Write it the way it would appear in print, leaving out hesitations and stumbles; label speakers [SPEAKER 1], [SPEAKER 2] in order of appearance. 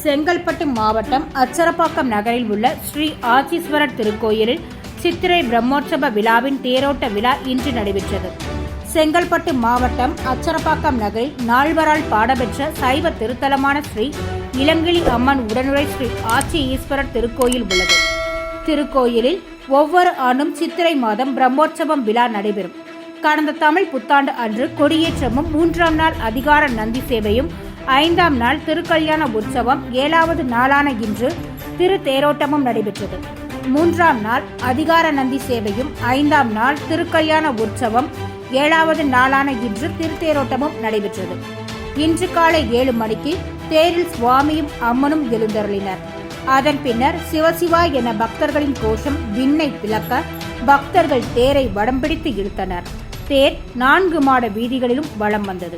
[SPEAKER 1] செங்கல்பட்டு மாவட்டம் அச்சரப்பாக்கம் நகரில் உள்ள ஸ்ரீ ஆச்சீஸ்வரர் திருக்கோயிலில் சித்திரை பிரம்மோற்சவ விழாவின் தேரோட்ட விழா இன்று நடைபெற்றது. செங்கல்பட்டு மாவட்டம் அச்சரப்பாக்கம் நகரில் நால்வரால் பாடப்பெற்ற சைவ திருத்தலமான ஸ்ரீ இளங்கிளி அம்மன் உடனுரை ஸ்ரீ ஆச்சி ஈஸ்வரர் திருக்கோயில் உள்ளது. திருக்கோயிலில் ஒவ்வொரு ஆண்டும் சித்திரை மாதம் பிரம்மோற்சவம் விழா நடைபெறும். கடந்த தமிழ் புத்தாண்டு அன்று கொடியேற்றமும், 3ஆம் நாள் அதிகார நந்தி சேவையும், 5ஆம் நாள் திருக்கல்யாண உற்சவம், 7வது நாளான இன்று திரு தேரோட்டமும் நடைபெற்றது. 3ஆம் நாள் அதிகார நந்தி சேவையும், 5ஆம் நாள் திருக்கல்யாண உற்சவம், 7வது நாளான இன்று திருத்தேரோட்டமும் நடைபெற்றது. இன்று காலை 7 மணிக்கு தேரில் சுவாமியும் அம்மனும் எழுந்தருளினர். அதன் பின்னர் சிவசிவா என பக்தர்களின் கோஷம் விண்ணை பிளக்க பக்தர்கள் தேரை வடம் பிடித்து இழுத்தனர். தேர் 4 மாட வீதிகளிலும் வலம் வந்தது.